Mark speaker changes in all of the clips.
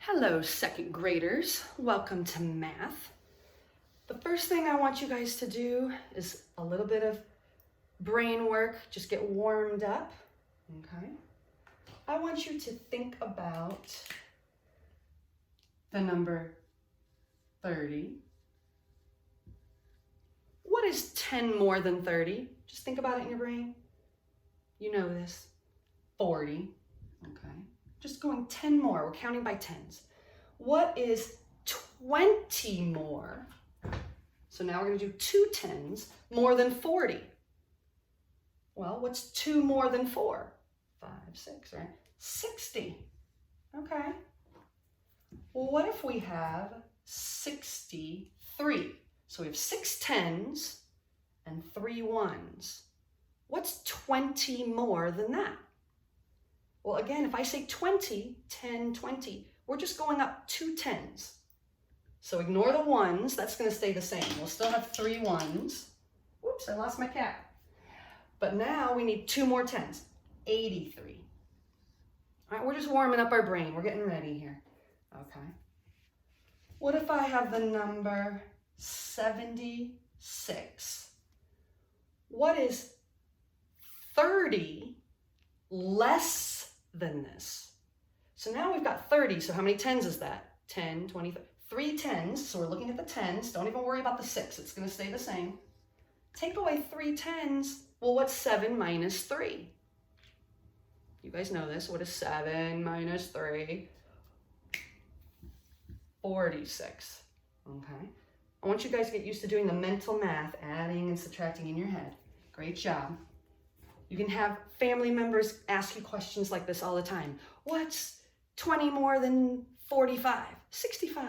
Speaker 1: Hello, second graders. Welcome to math. The first thing I want you guys to do is a little bit of brain work. Just get warmed up, okay? I want you to think about the number 30. What is 10 more than 30? Just think about it in your brain. You know this. 40, okay? Just going 10 more, we're counting by tens. What is 20 more? So now we're gonna do two tens more than 40. Well, what's 2 more than 4? 5, 6, right? 60, okay. Well, what if we have 63? So we have 6 tens and 3 ones. What's 20 more than that? Well, again, if I say 20, 10, 20, we're just going up 2 tens. So ignore the ones, that's gonna stay the same. We'll still have 3 ones. Whoops, I lost my cap. But now we need 2 more tens, 83. All right, we're just warming up our brain. We're getting ready here, okay? What if I have the number 76? What is 30 less than this? So now we've got 30, so how many tens is that? 10, 20, 3 tens, so we're looking at the tens. Don't even worry about the 6, it's gonna stay the same. Take away 3 tens, well, what's 7 minus 3? You guys know this, what is 7 minus 3? 46, okay? I want you guys to get used to doing the mental math, adding and subtracting in your head. Great job. You can have family members ask you questions like this all the time. What's 20 more than 45? 65,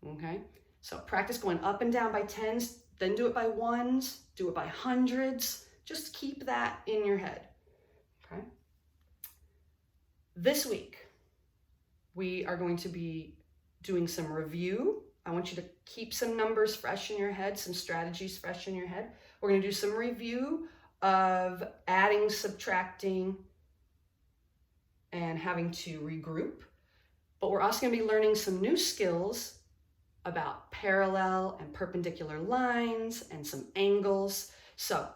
Speaker 1: okay? So practice going up and down by tens, then do it by ones, do it by hundreds. Just keep that in your head, okay? This week, we are going to be doing some review. I want you to keep some numbers fresh in your head, some strategies fresh in your head. We're gonna do some review of adding, subtracting, and having to regroup. But we're also gonna be learning some new skills about parallel and perpendicular lines and some angles. So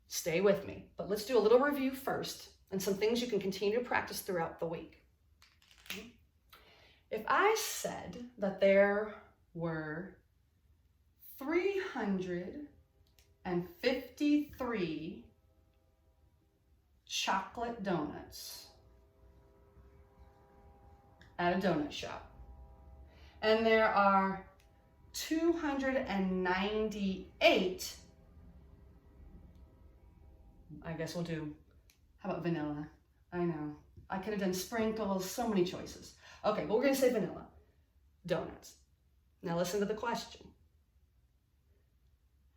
Speaker 1: stay with me, but let's do a little review first and some things you can continue to practice throughout the week. If I said that were 353 chocolate donuts at a donut shop, and there are 298, I guess we'll do, how about vanilla? I know, I could have done sprinkles, so many choices. Okay, but we're gonna say vanilla donuts. Now listen to the question.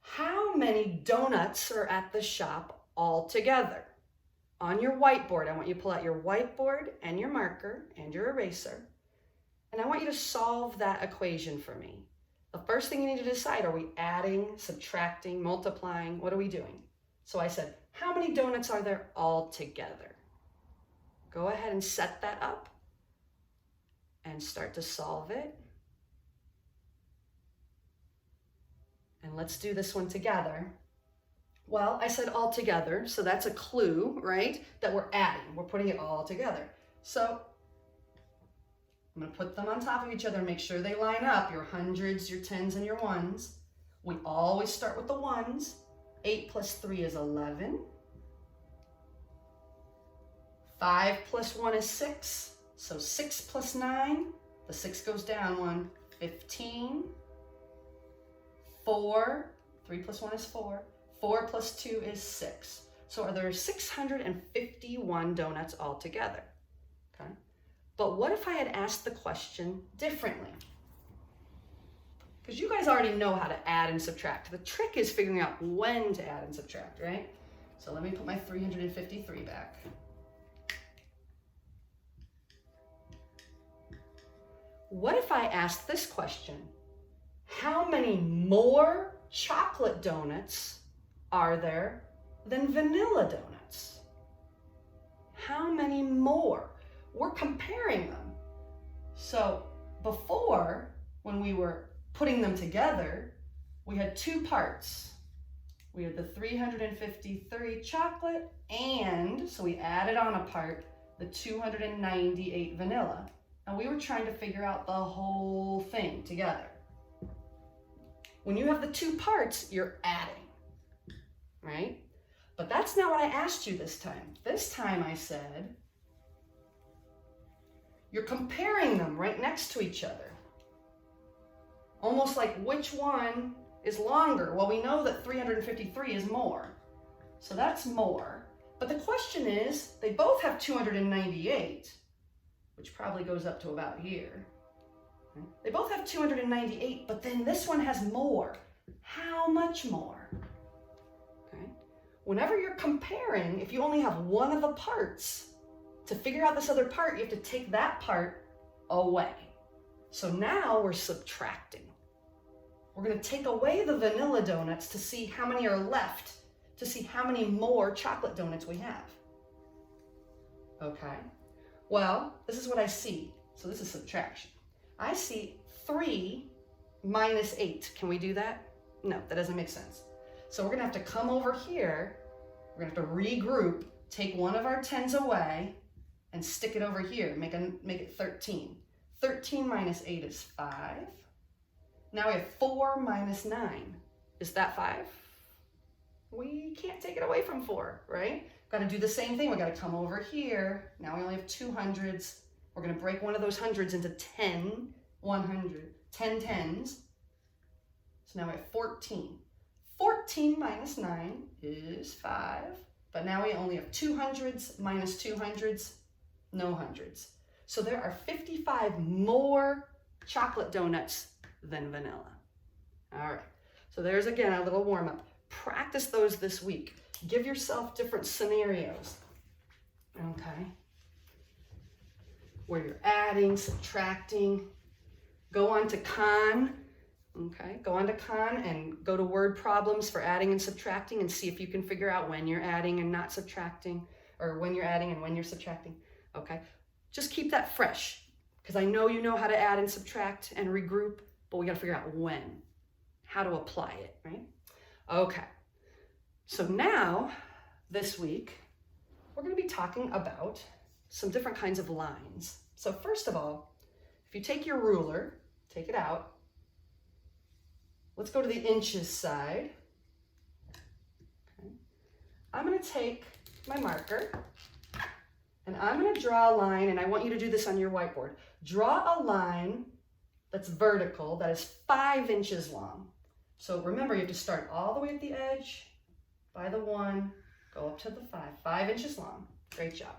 Speaker 1: How many donuts are at the shop altogether? On your whiteboard, I want you to pull out your whiteboard and your marker and your eraser, and I want you to solve that equation for me. The first thing you need to decide, are we adding, subtracting, multiplying? What are we doing? So I said, how many donuts are there altogether? Go ahead and set that up and start to solve it. And let's do this one together. Well, I said all together, so that's a clue, right? That we're adding, we're putting it all together. So I'm gonna put them on top of each other, make sure they line up, your hundreds, your tens, and your ones. We always start with the ones. 8 plus 3 is 11. 5 plus 1 is 6. So 6 plus 9, the 6 goes down 1, 15. 4, 3 plus 1 is 4. 4 plus 2 is 6. So are there 651 donuts altogether? Okay. But what if I had asked the question differently? Because you guys already know how to add and subtract. The trick is figuring out when to add and subtract, right? So let me put my 353 back. What if I asked this question? How many more chocolate donuts are there than vanilla donuts? How many more? We're comparing them. So before, when we were putting them together, we had two parts. We had the 353 chocolate, and so we added on a part, the 298 vanilla. And we were trying to figure out the whole thing together. When you have the two parts, you're adding, right? But that's not what I asked you this time. This time I said, you're comparing them right next to each other. Almost like which one is longer? Well, we know that 353 is more. So that's more. But the question is, they both have 298, which probably goes up to about here. They both have 298, but then this one has more. How much more? Okay. Whenever you're comparing, if you only have one of the parts, to figure out this other part, you have to take that part away. So now we're subtracting. We're going to take away the vanilla donuts to see how many are left, to see how many more chocolate donuts we have. Okay, well, this is what I see. So this is subtraction. I see 3 minus 8. Can we do that? No, that doesn't make sense. So we're going to have to come over here. We're going to have to regroup, take one of our 10s away, and stick it over here, make it 13. 13 minus 8 is 5. Now we have 4 minus 9. Is that 5? We can't take it away from 4, right? Got to do the same thing. We got to come over here. Now we only have 2 hundreds. We're going to break one of those hundreds into 10 tens. So now we have 14. 14 minus 9 is 5. But now we only have 2 hundreds minus 2 hundreds, no hundreds. So there are 55 more chocolate donuts than vanilla. All right, so there's again a little warm up. Practice those this week. Give yourself different scenarios, okay? Where you're adding, subtracting. Go on to Khan, okay? Go on to Khan and go to word problems for adding and subtracting and see if you can figure out when you're adding and not subtracting, or when you're adding and when you're subtracting, okay? Just keep that fresh, because I know you know how to add and subtract and regroup, but we got to figure out when, how to apply it, right? Okay, so now, this week, we're going to be talking about some different kinds of lines. So first of all, if you take your ruler, take it out. Let's go to the inches side. Okay. I'm going to take my marker, and I'm going to draw a line, and I want you to do this on your whiteboard. Draw a line that's vertical, that is 5 inches long. So remember, you have to start all the way at the edge, by the 1, go up to the 5 inches long. Great job.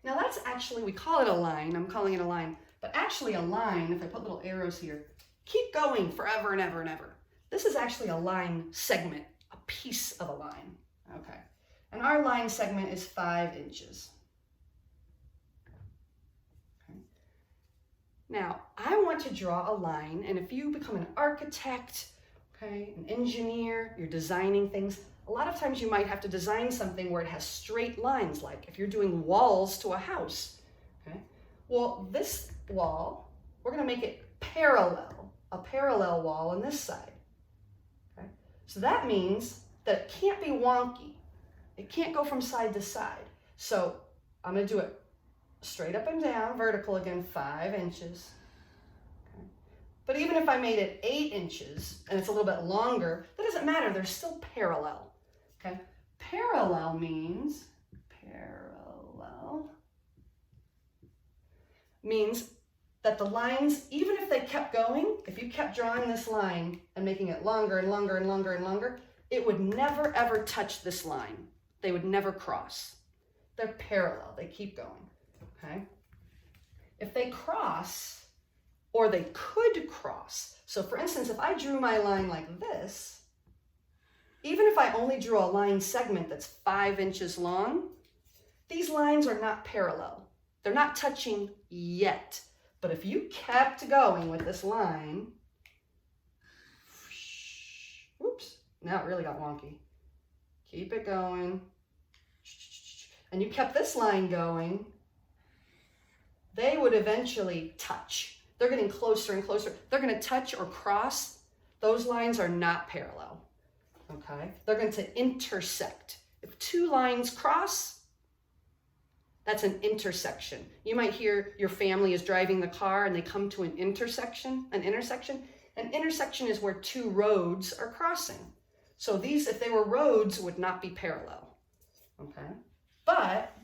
Speaker 1: Now that's actually, we call it a line, I'm calling it a line, but actually a line, if I put little arrows here, keep going forever and ever and ever. This is actually a line segment, a piece of a line, okay? And our line segment is 5 inches. Okay. Now, I want to draw a line, and if you become an architect, okay, an engineer, you're designing things, a lot of times you might have to design something where it has straight lines, like if you're doing walls to a house, okay? Well, this wall, we're gonna make it parallel, a parallel wall on this side, okay? So that means that it can't be wonky. It can't go from side to side. So I'm gonna do it straight up and down, vertical again, 5 inches. Okay? But even if I made it 8 inches and it's a little bit longer, that doesn't matter, they're still parallel. Okay, parallel means that the lines, even if they kept going, if you kept drawing this line and making it longer and longer and longer and longer, it would never ever touch this line. They would never cross. They're parallel, they keep going, okay? If they cross, or they could cross, so for instance, if I drew my line like this, even if I only drew a line segment that's 5 inches long, these lines are not parallel. They're not touching yet. But if you kept going with this line, oops, now it really got wonky. Keep it going. And you kept this line going, they would eventually touch. they're getting closer and closer. They're going to touch or cross. Those lines are not parallel, okay? They're going to intersect. If two lines cross, that's an intersection. You might hear your family is driving the car and they come to an intersection. An intersection is where two roads are crossing. So these, if they were roads, would not be parallel, okay? But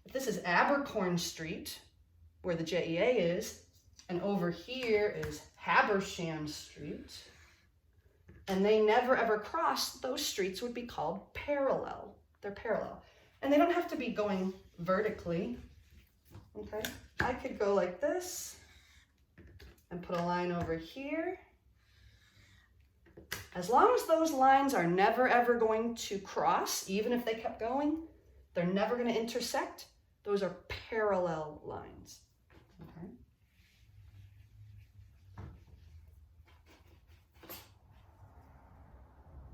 Speaker 1: if this is Abercorn Street, where the JEA is, and over here is Habersham Street, and they never ever cross, those streets would be called parallel. They're parallel. And they don't have to be going vertically, okay? I could go like this and put a line over here. As long as those lines are never ever going to cross, even if they kept going, they're never going to intersect. Those are parallel lines. Okay.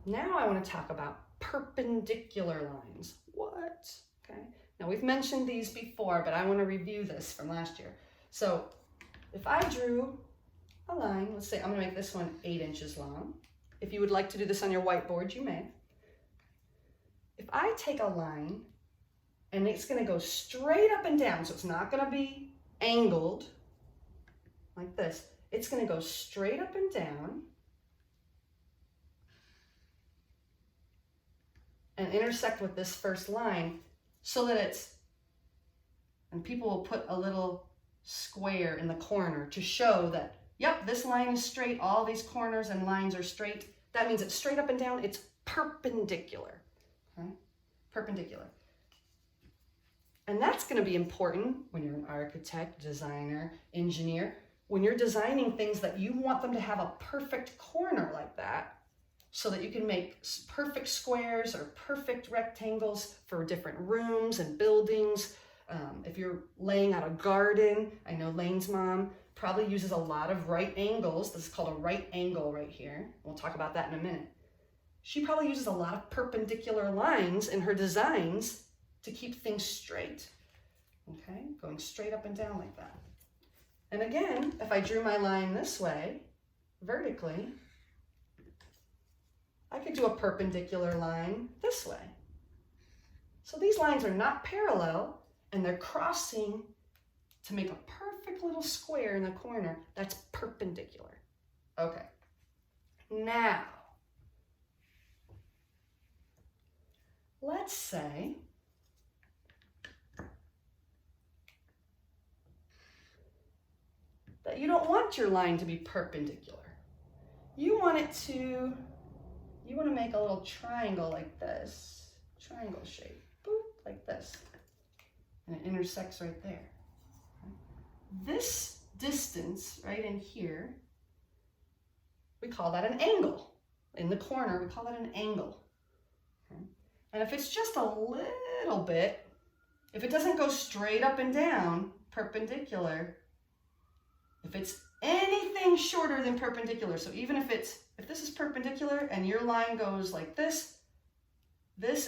Speaker 1: Now I want to talk about perpendicular lines. What? Okay. Now we've mentioned these before, but I want to review this from last year. So if I drew a line, let's say I'm going to make this one 8 inches long. If you would like to do this on your whiteboard, you may. If I take a line and it's going to go straight up and down, so it's not going to be angled like this. It's going to go straight up and down and intersect with this first line so that it's, and people will put a little square in the corner to show that, yep, this line is straight, all these corners and lines are straight. That means it's straight up and down, it's perpendicular, okay? Perpendicular. And that's going to be important when you're an architect, designer, engineer. When you're designing things that you want them to have a perfect corner like that, so that you can make perfect squares or perfect rectangles for different rooms and buildings. If you're laying out a garden, I know Lane's mom probably uses a lot of right angles. This is called a right angle right here. We'll talk about that in a minute. She probably uses a lot of perpendicular lines in her designs to keep things straight, okay? Going straight up and down like that. And again, if I drew my line this way, vertically, I could do a perpendicular line this way. So these lines are not parallel, and they're crossing to make a perfect little square in the corner. That's perpendicular. Okay. Now, let's say that you don't want your line to be perpendicular. You want to make a little triangle like this, triangle shape, boop, like this, and it intersects right there. Okay. This distance right in here, we call that an angle. In the corner, we call that an angle. Okay. And if it's just a little bit, if it doesn't go straight up and down, perpendicular, if it's anything shorter than perpendicular, so even if this is perpendicular and your line goes like this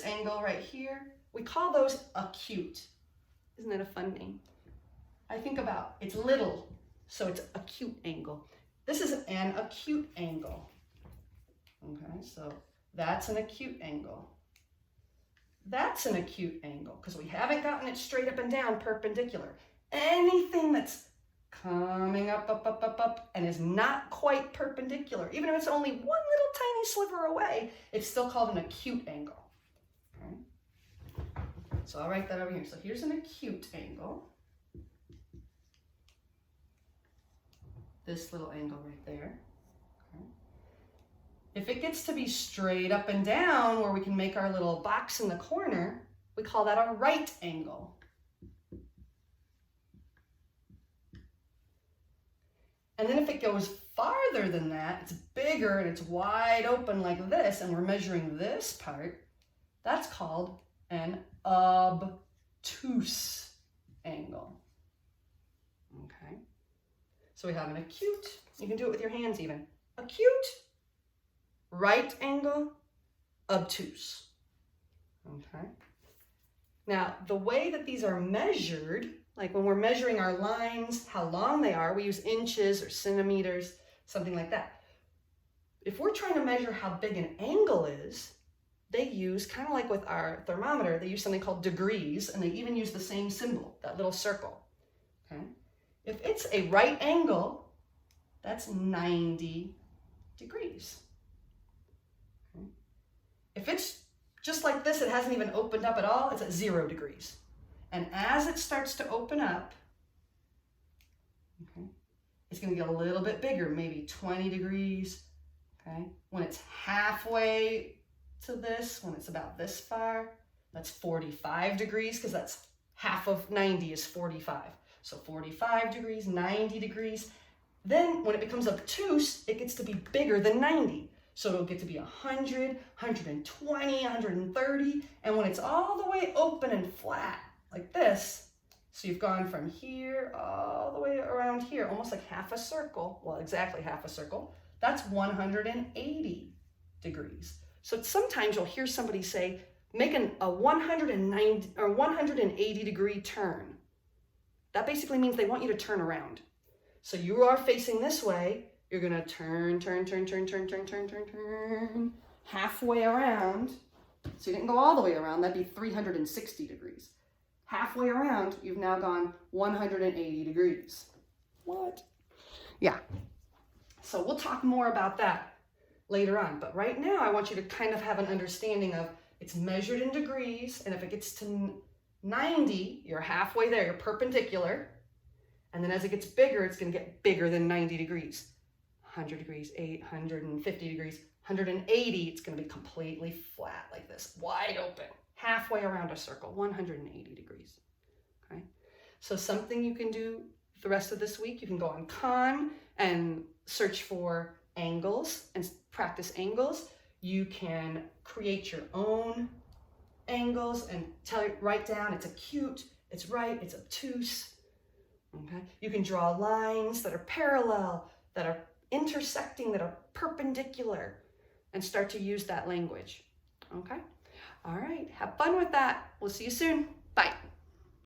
Speaker 1: angle right here, we call those acute. Isn't that a fun name? I think about, it's little, so it's acute angle. This is an acute angle. Okay, so that's an acute angle. That's an acute angle, because we haven't gotten it straight up and down perpendicular. Anything that's coming up, and is not quite perpendicular, even if it's only one little tiny sliver away, it's still called an acute angle. Okay? So I'll write that over here. So here's an acute angle. This little angle right there. Okay. If it gets to be straight up and down, where we can make our little box in the corner, we call that a right angle. And then if it goes farther than that, it's bigger and it's wide open like this, and we're measuring this part, that's called an obtuse angle. Okay? So we have an acute, you can do it with your hands even. Acute, right angle, obtuse. Okay? Now, the way that these are measured Like when we're measuring our lines, how long they are, we use inches or centimeters, something like that. If we're trying to measure how big an angle is, they use, kind of like with our thermometer, they use something called degrees, and they even use the same symbol, that little circle. Okay? If it's a right angle, that's 90 degrees. Okay? If it's just like this, it hasn't even opened up at all, it's at 0 degrees. And as it starts to open up, okay, it's going to get a little bit bigger, maybe 20 degrees. Okay? When it's halfway to this, when it's about this far, that's 45 degrees, because that's half of 90 is 45. So 45 degrees, 90 degrees. Then when it becomes obtuse, it gets to be bigger than 90. So it'll get to be 100, 120, 130. And when it's all the way open and flat, like this, so you've gone from here all the way around here, almost like half a circle, well, exactly half a circle, that's 180 degrees. So sometimes you'll hear somebody say, make a 190 or 180 degree turn. That basically means they want you to turn around. So you are facing this way, you're gonna turn, halfway around. So you didn't go all the way around, that'd be 360 degrees. Halfway around, you've now gone 180 degrees. What? Yeah. So we'll talk more about that later on. But right now, I want you to kind of have an understanding of it's measured in degrees. And if it gets to 90, you're halfway there, you're perpendicular. And then as it gets bigger, it's going to get bigger than 90 degrees. 100 degrees, 850 degrees, 180, it's going to be completely flat like this, wide open, halfway around a circle, 180 degrees. Okay? So something you can do the rest of this week, you can go on Khan and search for angles and practice angles. You can create your own angles and write down it's acute, it's right, it's obtuse. Okay? You can draw lines that are parallel, that are intersecting, that are perpendicular, and start to use that language. Okay? All right, have fun with that. We'll see you soon. Bye.